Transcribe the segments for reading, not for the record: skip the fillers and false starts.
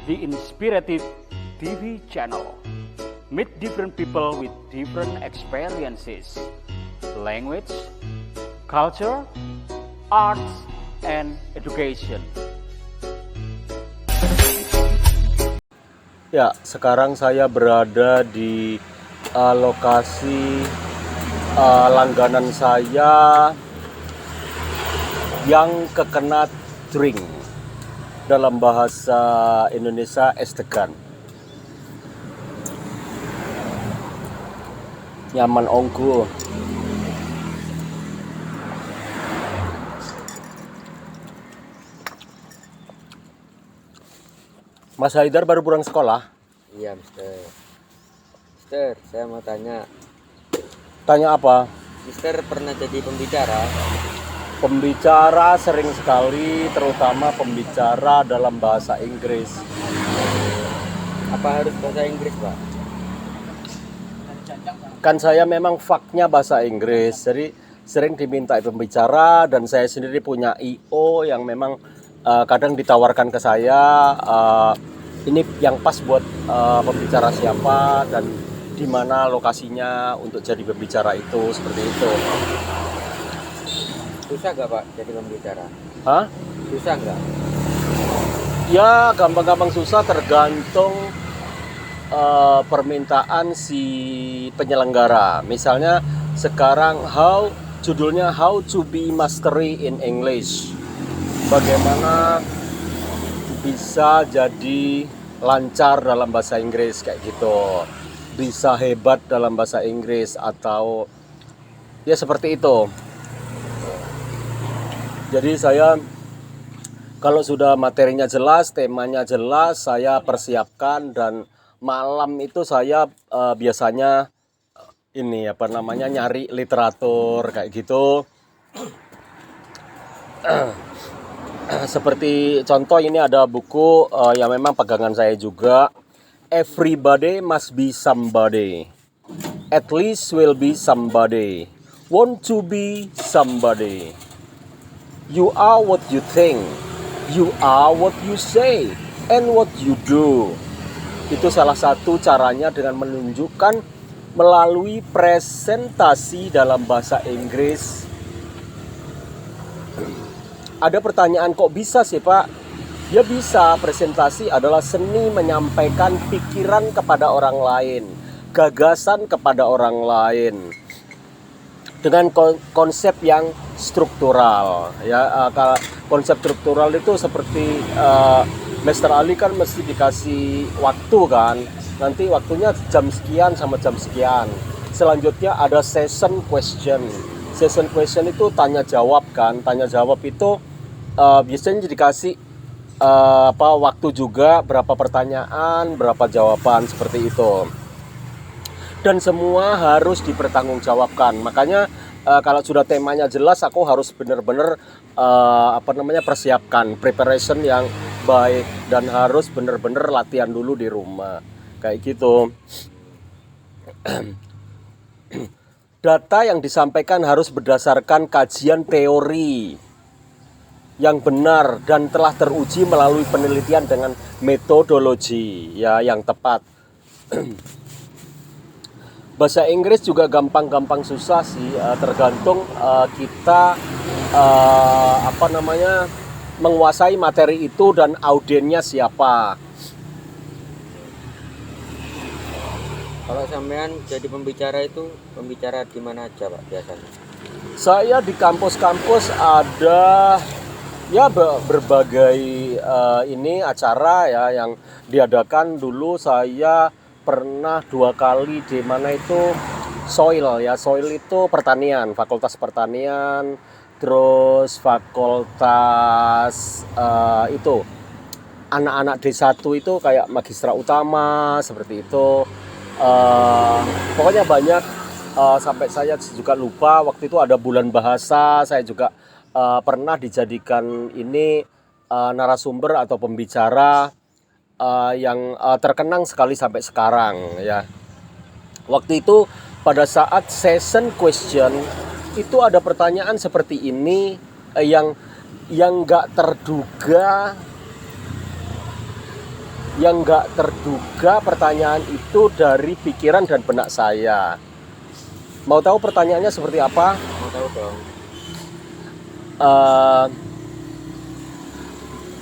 the Inspirative TV channel. Meet different people with different experiences, language, culture, arts, and education. Ya, sekarang saya berada di lokasi langganan saya yang kekena drink, dalam bahasa Indonesia es degan. Nyaman ongko. Mas Haidar baru pulang sekolah? Iya, Mister. Mister, saya mau tanya. Tanya apa? Mister pernah jadi pembicara? Pembicara sering sekali, terutama pembicara dalam bahasa Inggris. Apa harus bahasa Inggris, Pak? Kan saya memang faknya bahasa Inggris, jadi sering diminta pembicara, dan saya sendiri punya IO yang memang kadang ditawarkan ke saya, ini yang pas buat pembicara siapa dan di mana lokasinya untuk jadi pembicara itu, seperti itu. Susah nggak, Pak, jadi pembicara? Hah? Susah nggak? Ya gampang-gampang susah, tergantung permintaan si penyelenggara. Misalnya sekarang judulnya How to be Mastery in English. Bagaimana bisa jadi lancar dalam bahasa Inggris, kayak gitu. Bisa hebat dalam bahasa Inggris, atau ya seperti itu. Jadi saya kalau sudah materinya jelas, temanya jelas, saya persiapkan, dan malam itu saya biasanya nyari literatur kayak gitu. Seperti contoh, ini ada buku yang memang pegangan saya juga. Everybody must be somebody. At least will be somebody. Want to be somebody. You are what you think. You are what you say. And what you do. Itu salah satu caranya dengan menunjukkan melalui presentasi dalam bahasa Inggris. Ada pertanyaan, kok bisa sih, Pak? Ya bisa, presentasi adalah seni menyampaikan pikiran kepada orang lain, gagasan kepada orang lain, dengan konsep yang struktural. Ya, konsep struktural itu seperti Mr. Ali kan mesti dikasih waktu kan. Nanti waktunya jam sekian sama jam sekian. Selanjutnya ada session question. Session question itu tanya jawab kan. Tanya jawab itu biasanya dikasih waktu juga, berapa pertanyaan, berapa jawaban, seperti itu. Dan semua harus dipertanggungjawabkan. Makanya kalau sudah temanya jelas, aku harus benar-benar persiapkan preparation yang baik, dan harus benar-benar latihan dulu di rumah kayak gitu. Data yang disampaikan harus berdasarkan kajian teori yang benar dan telah teruji melalui penelitian dengan metodologi ya yang tepat. Bahasa Inggris juga gampang-gampang susah sih, tergantung kita menguasai materi itu dan audiennya siapa. Kalau sampean jadi pembicara itu, pembicara di mana aja, Pak, biasanya? Saya di kampus-kampus ada ya berbagai acara ya yang diadakan. Dulu saya pernah 2 kali di mana itu soil ya. Soil itu pertanian, fakultas pertanian, terus fakultas itu anak-anak D1 itu kayak magistra utama, seperti itu. Pokoknya banyak, sampai saya juga lupa. Waktu itu ada bulan bahasa, saya juga pernah dijadikan narasumber atau pembicara yang terkenang sekali sampai sekarang ya. Waktu itu pada saat session question itu ada pertanyaan seperti ini yang nggak terduga yang nggak terduga pertanyaan itu dari pikiran dan benak saya. Mau tahu pertanyaannya seperti apa? Mau tahu dong. Uh,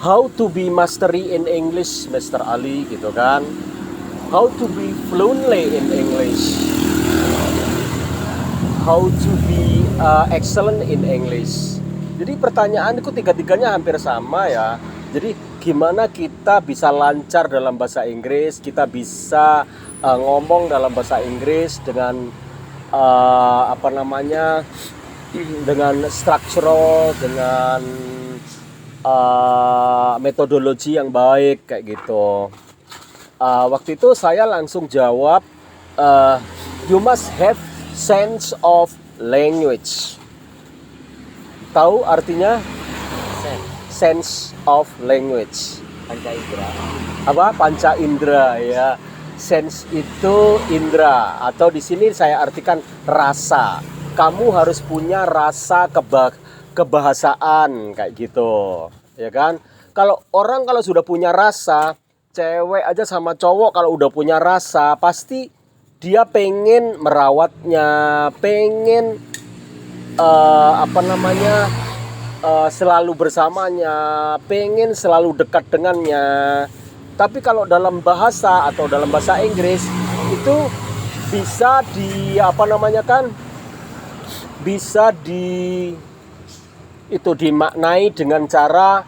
how to be mastery in English, Mr. Ali, gitu kan? How to be fluently in English? How to be excellent in English? Jadi pertanyaanku tiga-tiganya hampir sama ya. Jadi gimana kita bisa lancar dalam bahasa Inggris, kita bisa ngomong dalam bahasa Inggris dengan dengan structural, dengan metodologi yang baik kayak gitu. Waktu itu saya langsung jawab, you must have sense of language. Tahu artinya? Sense of language. Panca indera. Apa? Panca indera ya. Sense itu indera, atau di sini saya artikan rasa. Kamu harus punya rasa kebahasaan kayak gitu, ya kan? Kalau sudah punya rasa, cewek aja sama cowok kalau udah punya rasa, pasti dia pengen merawatnya, pengen selalu bersamanya, pengen selalu dekat dengannya. Tapi kalau dalam bahasa atau dalam bahasa Inggris itu bisa dimaknai dengan cara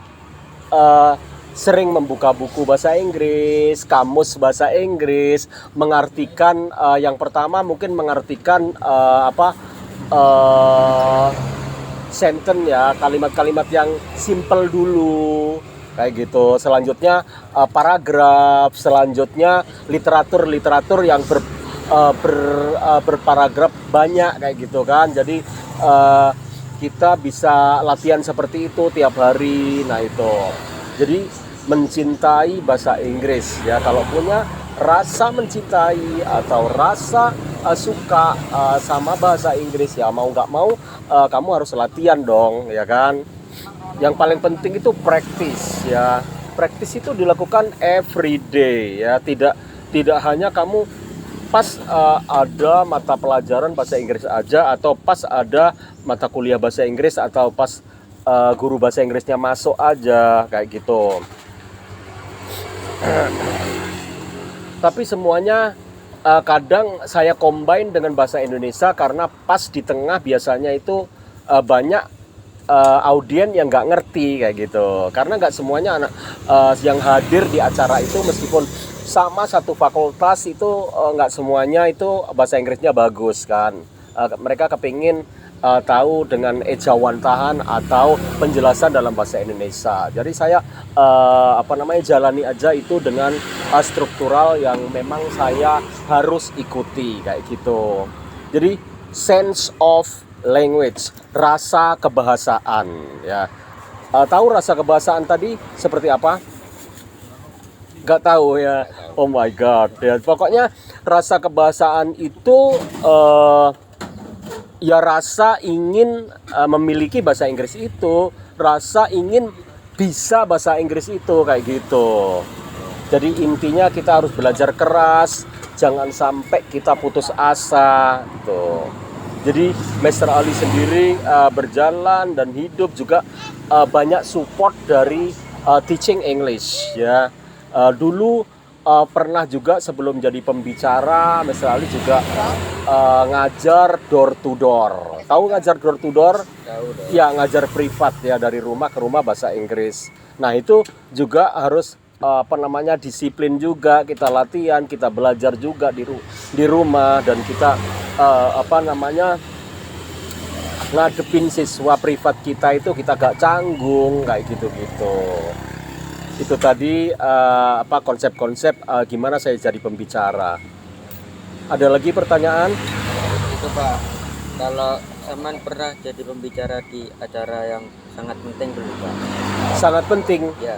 sering membuka buku bahasa Inggris, kamus bahasa Inggris, mengartikan yang pertama mungkin mengartikan sentence ya, kalimat-kalimat yang simple dulu kayak gitu. Selanjutnya paragraf, selanjutnya literatur yang berparagraf banyak kayak gitu kan. Jadi kita bisa latihan seperti itu tiap hari. Nah itu. Jadi mencintai bahasa Inggris ya, kalau punya rasa mencintai atau rasa suka sama bahasa Inggris ya, mau nggak mau kamu harus latihan dong ya kan. Yang paling penting itu praktis ya. Praktis itu dilakukan every day ya, tidak hanya kamu pas ada mata pelajaran bahasa Inggris aja, atau pas ada mata kuliah bahasa Inggris, atau pas guru bahasa Inggrisnya masuk aja kayak gitu. Tapi semuanya kadang saya combine dengan bahasa Indonesia, karena pas di tengah biasanya itu banyak audien yang nggak ngerti kayak gitu. Karena nggak semuanya anak yang hadir di acara itu, meskipun sama satu fakultas itu, nggak semuanya itu bahasa Inggrisnya bagus kan. Mereka kepingin tahu dengan ejawantahan atau penjelasan dalam bahasa Indonesia. Jadi saya jalani aja itu dengan struktural yang memang saya harus ikuti kayak gitu. Jadi sense of language, rasa kebahasaan ya. Tahu rasa kebahasaan tadi seperti apa? Gak tahu ya. Oh my god ya. Pokoknya rasa kebahasaan itu ya rasa ingin memiliki bahasa Inggris itu, rasa ingin bisa bahasa Inggris itu kayak gitu. Jadi intinya kita harus belajar keras, jangan sampai kita putus asa gitu. Jadi Mr. Ali sendiri berjalan dan hidup juga banyak support dari teaching English ya. Dulu pernah juga sebelum jadi pembicara, Mr. Ali juga ngajar door to door. Tahu ngajar door to door? Tahu dong. Ya, ngajar privat ya, dari rumah ke rumah bahasa Inggris. Nah itu juga harus disiplin juga, kita latihan, kita belajar juga di rumah, dan kita ngadepin siswa privat kita itu kita gak canggung kayak gitu-gitu. Itu tadi konsep-konsep gimana saya jadi pembicara. Ada lagi pertanyaan? Itu Pak, kalau Saman pernah jadi pembicara di acara yang sangat penting belum Pak? Sangat penting. Ya.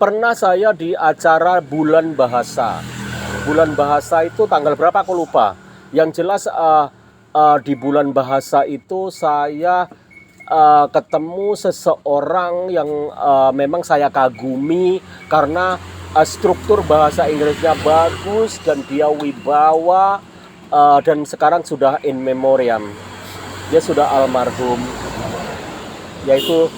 Pernah saya di acara bulan bahasa. Bulan bahasa itu tanggal berapa aku lupa. Yang jelas di bulan bahasa itu saya ketemu seseorang yang memang saya kagumi, karena struktur bahasa Inggrisnya bagus dan dia wibawa, dan sekarang sudah in memoriam. Dia sudah almarhum, yaitu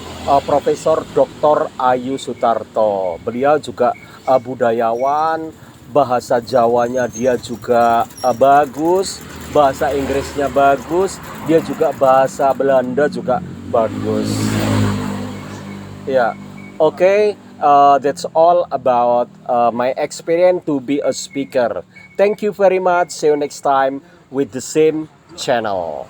Profesor Dr. Ayu Sutarto. Beliau juga budayawan, bahasa Jawanya dia juga bagus, bahasa Inggrisnya bagus, dia juga bahasa Belanda juga bagus. Ya, oke, that's all about my experience to be a speaker. Thank you very much. See you next time with the same channel.